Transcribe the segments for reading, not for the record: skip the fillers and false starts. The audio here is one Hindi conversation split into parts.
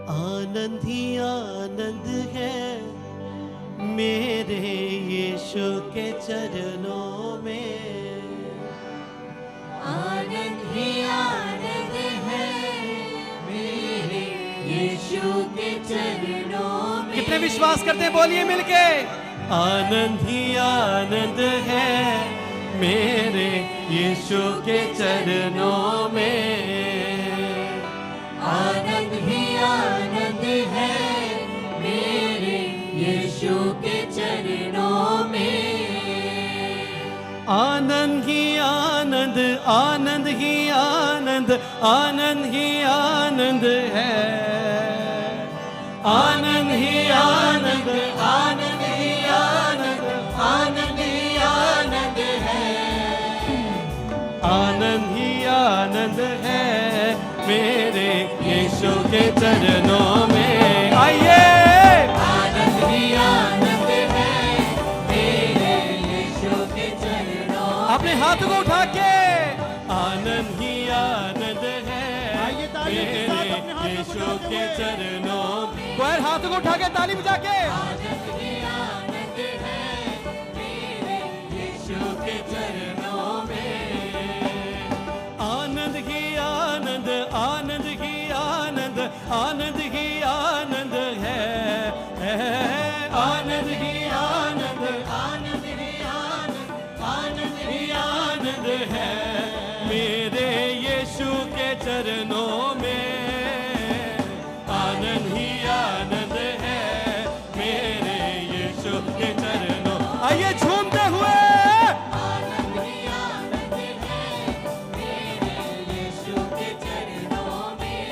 आनंद ही आनंद है मेरे यीशु के चरणों में। आनंद ही आनंद है मेरे यीशु के चरणों में। कितने विश्वास करते हैं, बोलिए मिलके। आनंद ही आनंद है मेरे यीशु के चरणों में। आनंद ही आनंद है मेरे यीशु के चरणों में। आनंद ही आनंद, आनंद ही आनंद, आनंद ही आनंद है। आनंद ही आनंद, आनंद ही आनंद, आनंद ही आनंद है। आनंद ही आनंद है मेरे यीशु के चरणों में। आइए। आनंद ही आनंद है मेरे यीशु के चरणों में। अपने हाथों को उठा के आनंद ही आनंद है मेरे यीशु के चरणों में। कोई हाथों को उठा के ताली बजा के। आनंद ही आनंद है मेरे यीशु के चरणों में। आनंद ही आनंद, आनंद ही आनंद, आनंद ही आनंद है। आनंद ही आनंद, आनंद ही आनंद, आनंद ही आनंद है मेरे यीशु के चरणों में। आनंद ही आनंद है मेरे यीशु के चरणों। आइए झूमते हुए। आनंद ही आनंद है मेरे यीशु के चरणों में।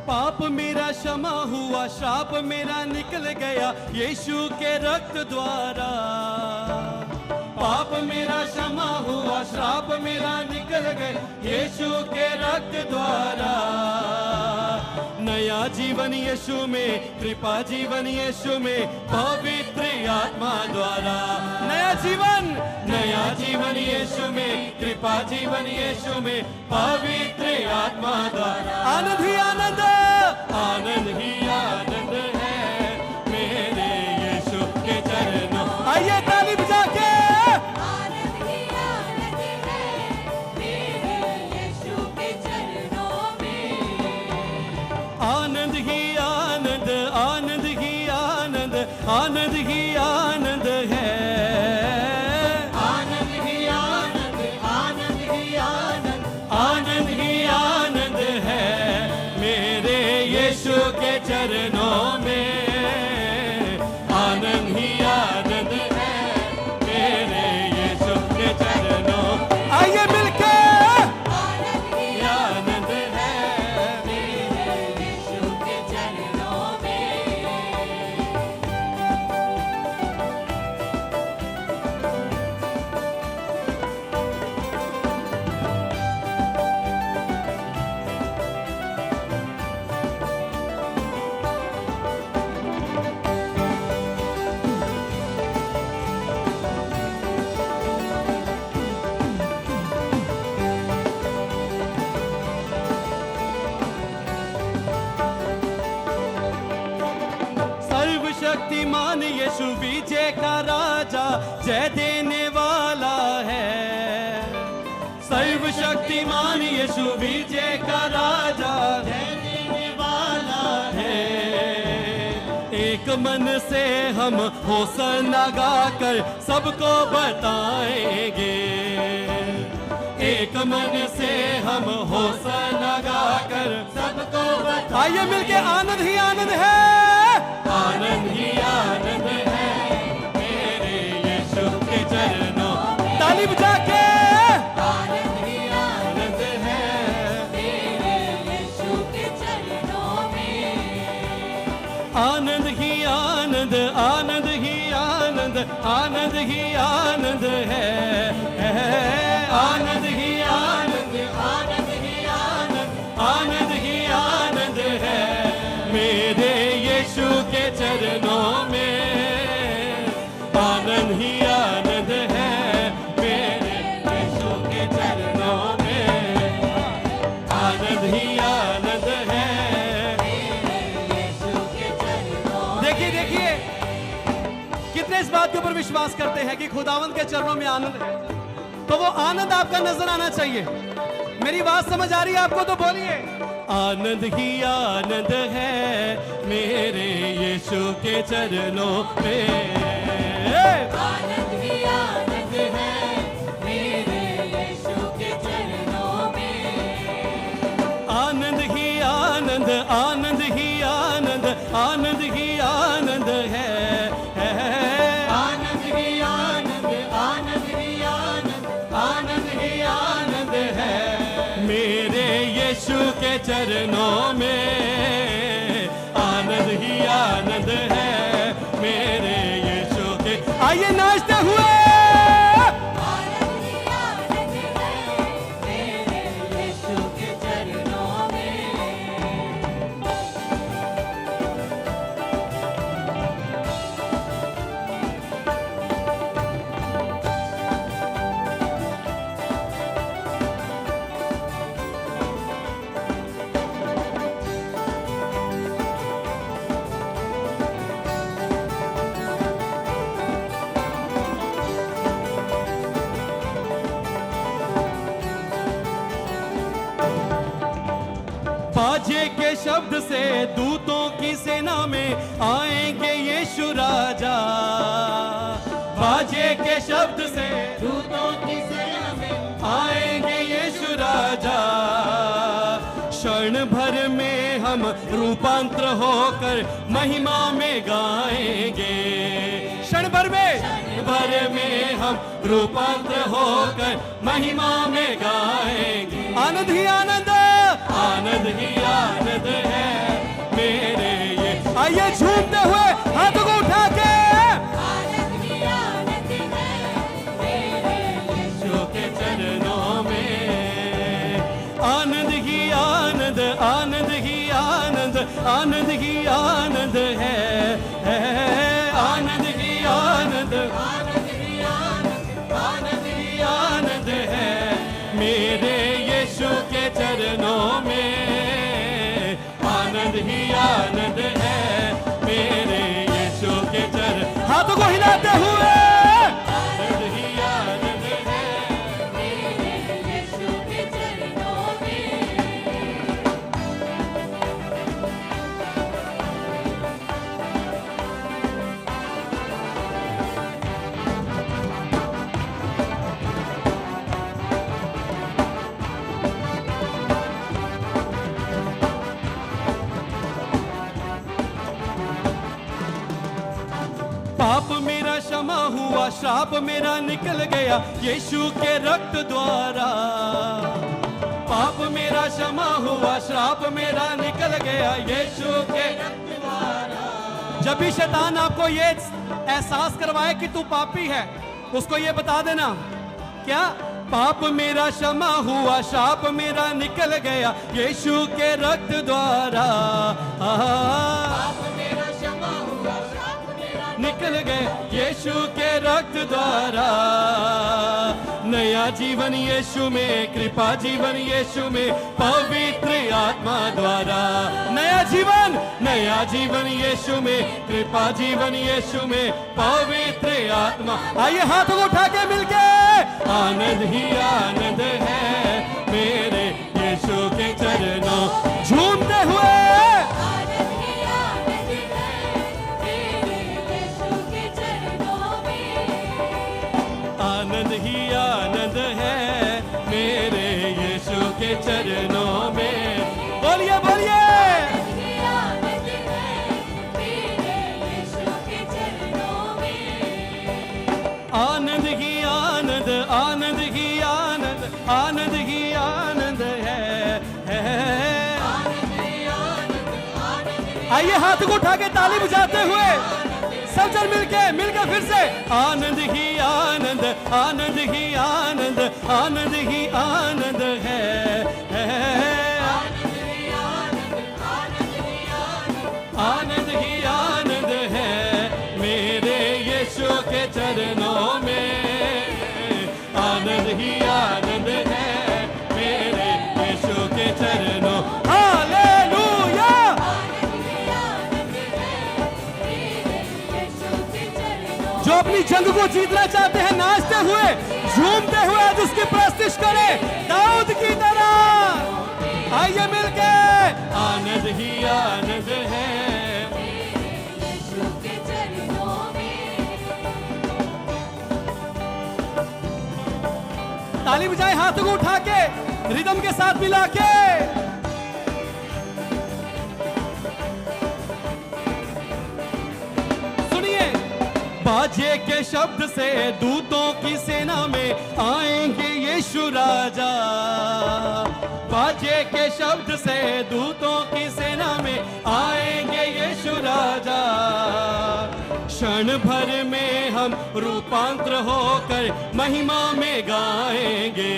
पाप मेरा क्षमा हुआ, श्राप मेरा निकल गया यीशु के रक्त द्वारा। पाप मेरा क्षमा हुआ, श्राप मेरा निकल गया यीशु के रक्त द्वारा। नया जीवन यीशु में, कृपा जीवन यीशु में, पवित्र आत्मा द्वारा। नया जीवन, नया जीवन यीशु में, कृपा जीवन यीशु में, पवित्र आत्मा द्वारा। आनंद ही आनंद, आनंद ही आनंद है मेरे यीशु के चरणों। आइए ताली बजा के। आनंद ही आनंद है मेरे यीशु के चरणों में। आनंद ही आनंद, आनंद ही आनंद, आनंद ही आनंद है। आनंद ही आनंद, आनंद ही आनंद, आनंद ही आनंद है मेरे यीशु के चरणों में। आनंद ही आनंद है मेरे यीशु के चरणों। आइए मिलके। आनंद ही आनंद है मेरे यीशु के चरणों में। सर्वशक्तिमान यीशु विजय का राजा, जय देने वाला है। सर्वशक्तिमान यीशु विजय का राजा, जय देने वाला है। एक मन से हम होसन्ना गाकर सबको बताएंगे। एक मन से हम होसन्ना गाकर सबको बताएंगे। आइए मिलके। आनंद ही आनंद है, आनंद ही आनंद है मेरे यीशु के चरणों। ताली बजा के। आनंद ही आनंद है आनंद ही आनंद, आनंद ही आनंद, आनंद ही आनंद है। आनंद ही आनंद, आनंद ही आनंद, आनंद ही आनंद है मेरे यीशु के चरणों में। आनंद ही आनंद है मेरे यीशु के चरणों में। आनंद ही आनंद है। देखिए देखिए, कितने इस बात के ऊपर विश्वास करते हैं कि खुदावंद के चरणों में आनंद है, तो वो आनंद आपका नजर आना चाहिए। मेरी बात समझ आ रही है आपको? तो बोलिए, आनंद ही आनंद है मेरे यीशु के चरणों में। आनंद ही आनंद है मेरे यीशु के चरणों में। आनंद ही आनंद, आनंद ही आनंद, आनंद ही आनंद है। आनंद ही आनंद, आनंद ही आनंद, आनंद ही आनंद है मेरे यीशु के चरणों में। आनंद ही आनंद है मेरे यीशु के। आइए नाचते हुए। आनंद ही आनंद है मेरे यीशु के चरणों में। बाजे के शब्द से दूतों की सेना में आएंगे यीशु राजा। बाजे के शब्द से दूतों की सेना में आएंगे यीशु राजा। क्षण भर में हम रूपांतर होकर महिमा में गाएंगे। क्षण भर में हम रूपांतर होकर महिमा में गाएंगे। आनंद ही आनंद, आनंद ही आनंद है मेरे ये। आइए झूमते हुए हाथों को उठा के। आनंद ही आनंद है मेरे यीशु के चरणों में। आनंद ही आनंद, आनंद ही आनंद, आनंद ही आनंद है। आनंद ही आनंद, आनंद ही आनंद, आनंद ही आनंद है मेरे यीशु के चरणों में। आनंद ही आनंद है मेरे यीशु के चरण। हाथों को हिलाते हुए। आनंद ही आनंद है मेरे यीशु के चरणों में। पाप मेरा क्षमा हुआ, श्राप मेरा निकल गया यीशु के रक्त द्वारा। पाप मेरा क्षमा हुआ, श्राप मेरा निकल गया यीशु के रक्त द्वारा। जब भी शैतान आपको ये एहसास करवाए कि तू पापी है, उसको ये बता देना, क्या? पाप मेरा क्षमा हुआ, श्राप मेरा निकल गया यीशु के रक्त द्वारा। पाप मेरा क्षमा हुआ, श्राप मेरा निकल गए यीशु के रक्त द्वारा। नया जीवन यीशु में, कृपा जीवन यीशु में, पवित्र आत्मा द्वारा। नया जीवन यीशु में, कृपा जीवन यीशु में, पवित्र आत्मा। आइए हाथों को उठा के मिलके। आनंद ही आनंद है मेरे यीशु के चरणों। झूमते हुए। आनंद ही आनंद है मेरे यीशु के चरणों में। आनंद ही आनंद है मेरे यीशु के चरणों में। बोलिए बोलिए। आनंद ही आनंद है मेरे यीशु के चरणों में। आनंद ही आनंद, आनंद ही आनंद, आनंद ही आनंद है। आनंद ही आनंद, आनंद ही आइए हाथ को उठा के ताली बजाते हुए सब जन मिलके फिर से आनंद ही आनंद, आनंद ही आनंद, आनंद ही आनंद है। आनंद ही आनंद है मेरे यीशु के चरणों में। आनंद ही आनंद है मेरे यीशु के चरणों। हालेलुया। जो अपनी जंग को जीतना चाहते हैं, नाचते हुए झूमते हुए आज उसकी प्रस्तुति करें दाऊद की तरह। आइए मिलके आनंद ही आनंद है। ताली बजाए हाथों को उठा के रिदम के साथ मिला के। सुनिए, बाजे के शब्द से दूतों की सेना में आएंगे यीशु राजा। बाजे के शब्द से दूतों की सेना में आएंगे यीशु राजा। क्षण भर में हम रूपांतर होकर महिमा में गाएंगे।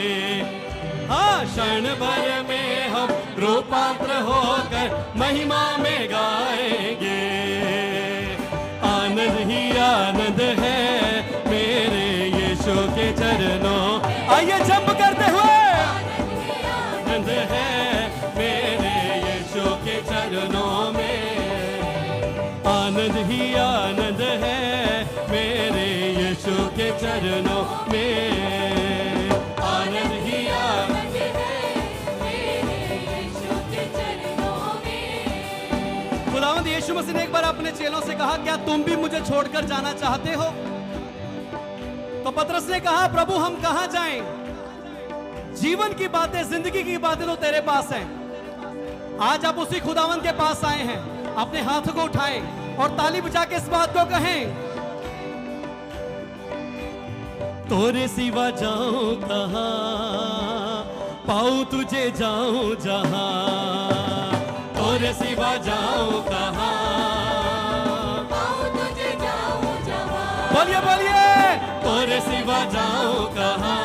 हाँ, क्षण भर में हम रूपांतर होकर महिमा में गाएंगे। आनंद ही आनंद है मेरे यीशु के चरणों। आइए जंप करते हुए। आनंद है मेरे यीशु के चरणों में। आनंद ही आनंद है मेरे यीशु के चरणों में। आनंद ही आनंद है मेरे यीशु के चरणों में। खुदावंद यीशु मसीह ने एक बार अपने चेलों से कहा, क्या तुम भी मुझे छोड़कर जाना चाहते हो? तो पतरस ने कहा, प्रभु हम कहां जाएं? जीवन की बातें, जिंदगी की बातें तो तेरे पास हैं। आज आप उसी खुदावंद के पास आए हैं। अपने हाथ को उठाएं और ताली बजा के इस बात को कहें, तोरे सिवा जाऊं कहां, पाऊं तुझे जाऊं जहां। तोरे सिवा जाऊं कहां, पाऊं तुझे जाऊं जहां। बोलिए बोलिए। तोरे सिवा जाऊं कहां,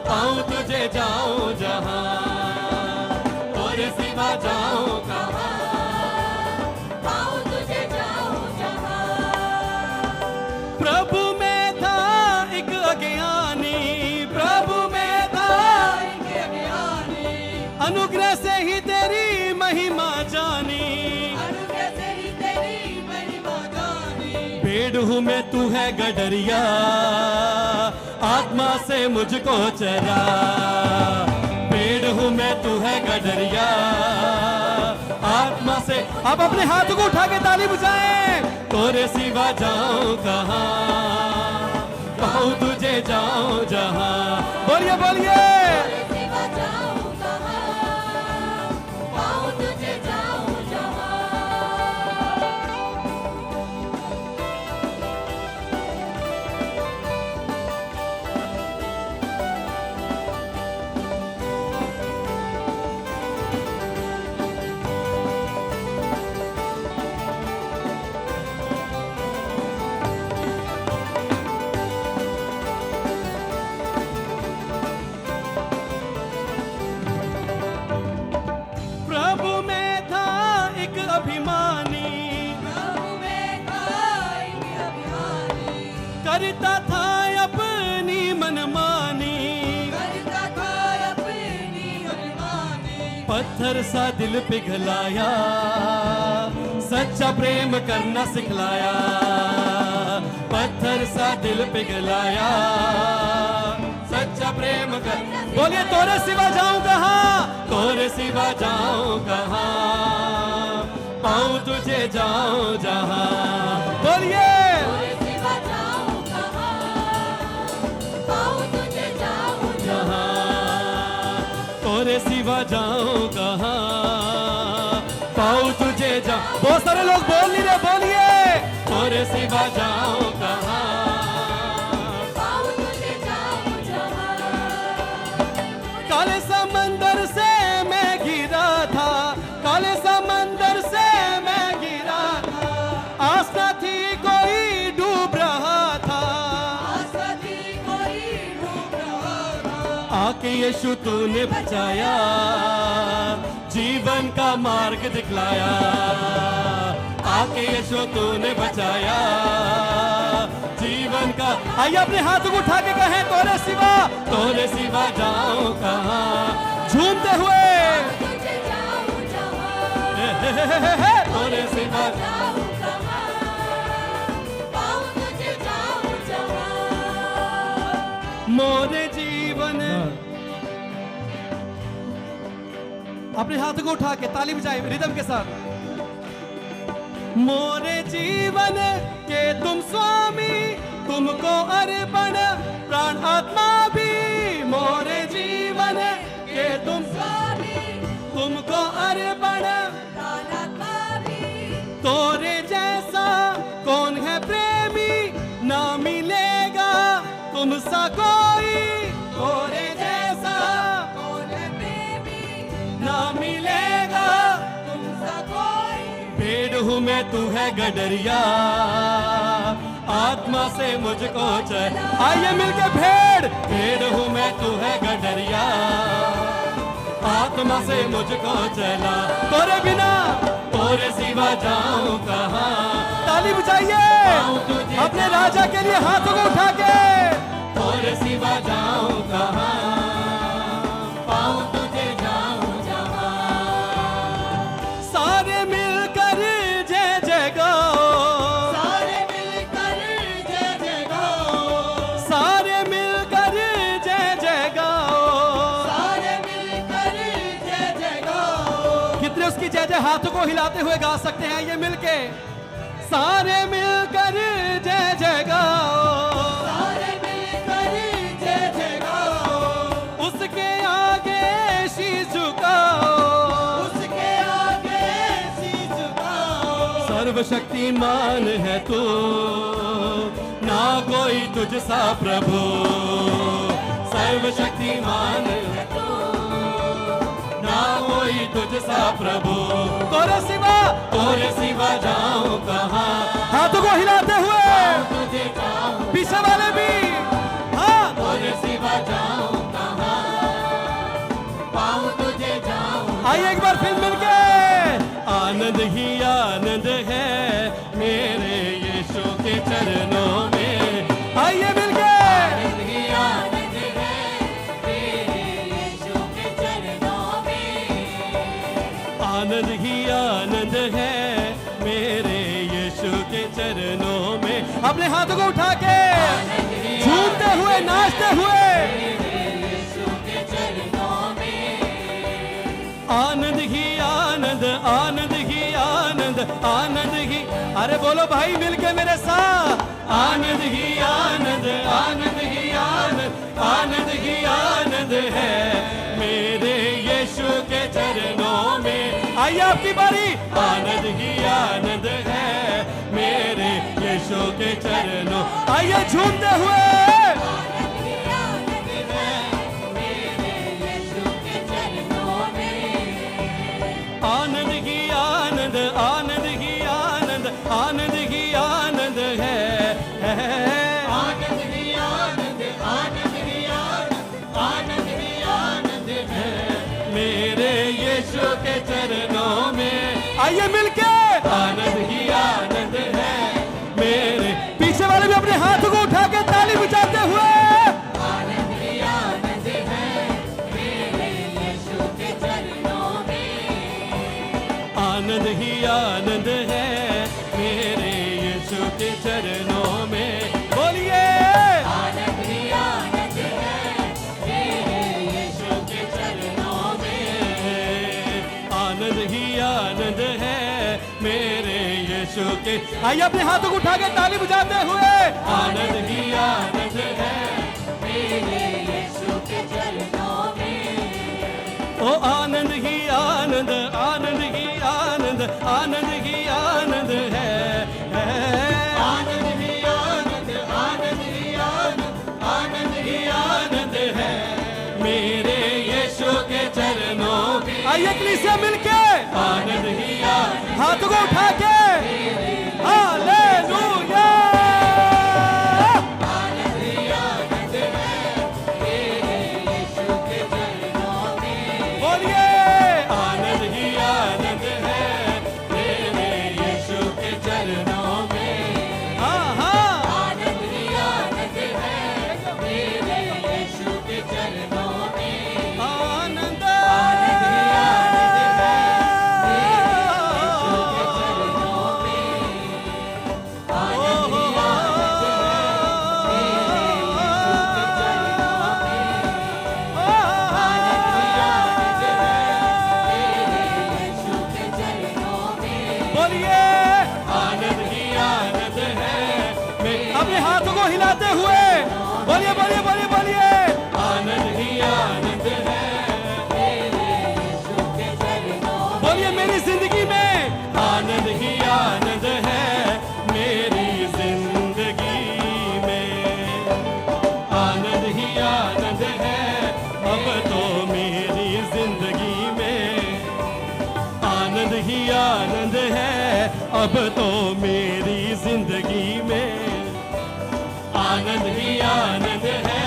पाऊं तुझे जाऊं जहां। तोरे सिवा जाऊं कहां, पाऊं तुझे जाऊं जहां। प्रभु में था एक अज्ञानी, प्रभु में था एक अज्ञानी, अनुग्रह से ही तेरी महिमा जानी। अनुग्रह से ही तेरी महिमा गानी। पेड़ हूँ मैं, तू है गडरिया, आत्मा से मुझको चरा। पेड़ हूँ मैं, तू है गडरिया, आत्मा से। आप अपने हाथ को उठा के ताली बजाएं। तोरे सिवा जाऊं कहां, पाऊं तुझे जाऊं जहां। बोलिए बोलिए। तेरे सिवा जाऊं कहां, पाऊं तुझे जाऊं जहां। प्रभु में था एक अभिमानी, प्रभु में था एक अभिमानी, करता था अपनी मनमानी। करता था अपनी अभिमानी। पत्थर सा दिल पिघलाया, सच्चा प्रेम करना सिखलाया। पत्थर सा दिल पिघलाया, सच्चा प्रेम कर। बोलिए, तोरे सिवा जाऊं कहां? तोरे सिवा जाऊं कहां, पाऊं तुझे जाऊं जहां। बोलिए। तेरे सिवा जाऊं कहां, पाऊं तुझे जाऊं जहां। तोरे सिवा जाऊं कहां, पाऊं तुझे जाऊं। बहुत सारे लोग बोल नहीं रहे, बोलिए। तोरे सिवा जाऊं कहां, पाऊं तुझे जाऊं जहां। काले समंदर से मैं घिरा था, काले समंदर से आके यीशु तूने बचाया, जीवन का मार्ग दिखलाया। आके यीशु तूने बचाया, जीवन का। आइए अपने हाथों को उठा के कहें, तोरे सिवा जाऊं कहाँ। झूमते हुए तुझे जाऊं जहाँ, तोरे सिवा जाऊं कहाँ, पाऊं तुझे जाऊं जहाँ। मोरे जीवन। अपने हाथ को उठा के ताली बजाए रिदम के साथ। मोरे जीवन के तुम स्वामी, तुमको अर्पण प्राण आत्मा भी। मोरे जीवन के तुम स्वामी तुमको अर्पण, प्राणात्मा भी। तोरे जैसा कौन है प्रेमी, ना मिलेगा तुमसा कोई। तोरे जैसा कौन है प्रेमी, ना मिलेगा। तुमसा कोई। भेड़ हूँ मैं, तू है गडरिया, आत्मा से मुझको चल। आइए मिलके भेड़ हूँ मैं, तू है गडरिया, आत्मा से मुझको चला। तोरे बिना तोरे सिवा जाऊं कहाँ। ताली बजाइए अपने राजा के लिए हाथों को उठा के। तोरे सिवा जाऊं कहाँ, पाऊं तुझे जाऊं जहाँ। सारे मिलकर जय जय गाओ, सारे मिलकर जय जय गाओ, सारे मिलकर जय जय गाओ, सारे मिलकर जय जय गाओ। कितने उसकी जय जय हाथों को हिलाते हुए गा सकते हैं? आइए मिलके सारे मिलकर जय जय गाओ, सारे मिलकर जय जय गाओ। उसके आगे शीश झुकाओ, उसके आगे शीश झुकाओ। सर्वशक्तिमान है तू, ना कोई तुझसा प्रभु। सर्वशक्तिमान है तू, ना कोई तुझसा प्रभु। तोरे सिवा जाऊं कहाँ। हाथों को हिलाते हुए तुझे जाऊं, पीछे वाले भी। हाँ, तोरे सिवा जाऊं कहाँ, पाऊं तुझे जाऊं। आइए एक बार फिर मिलके। आनंद ही आनंद है मेरे यीशु के चरणों में। आइए मिलके आनंद ही आनंद है मेरे यीशु के चरणों में। आनंद ही आनंद है मेरे यीशु के चरणों में। अपने हाथों को उठा के झूमते हुए नाचते हुए। आनंद ही आनंद, आनंद ही आनंद, आनंद ही। अरे बोलो भाई मिलके मेरे साथ। आनंद ही आनंद, आनंद ही आनंद, आनंद ही आनंद है मेरे यीशु के चरणों में। आइए आपकी बारी। आनंद ही आनंद है मेरे यीशु के चरणों। आइए झूमते हुए। आनंद ही आनंद, आनंद ही आनंद, आनंद ही आनंद है। आनंद ही आनंद, आनंद ही आनंद, आनंद ही आनंद है मेरे यीशु के चरणों में। आइए मिलके आनंद ही आनंद है मेरे। पीछे वाले भी अपने हाथों को उठा के ताली बजाते हुए। आनंद ही आनंद है मेरे यीशु के चरणों में। आनंद ही आनंद है मेरे यीशु के चरणों में। बोलिए आनंद ही आनंद है मेरे यीशु के चरणों में। आनंद ही आनंद है मेरे यीशु के। आइए अपने हाथों को उठा के ताली बजाते हुए। आनंद ही आनंद है मेरे यीशु के चरणों में। ओ आनंद ही आनंद, आनंद ही आनंद, आनंद ही आनंद है। आनंद ही आनंद, आनंद ही आनंद, आनंद ही आनंद है मेरे यीशु के चरणों में। आइए कलीसिया मिलके आनंद ही आनंद, हाथों को उठा के हालेलुया। आनंद ही आनंद है मेरे यीशु अब तो मेरी जिंदगी में आनंद ही आनंद है,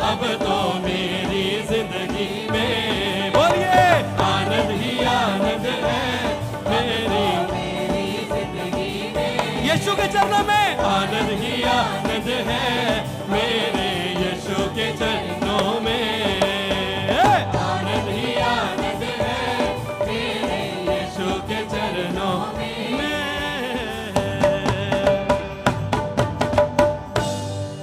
अब तो मेरी जिंदगी में, बोलिए आनंद ही आनंद है मेरी जिंदगी में। यीशु के चरणों में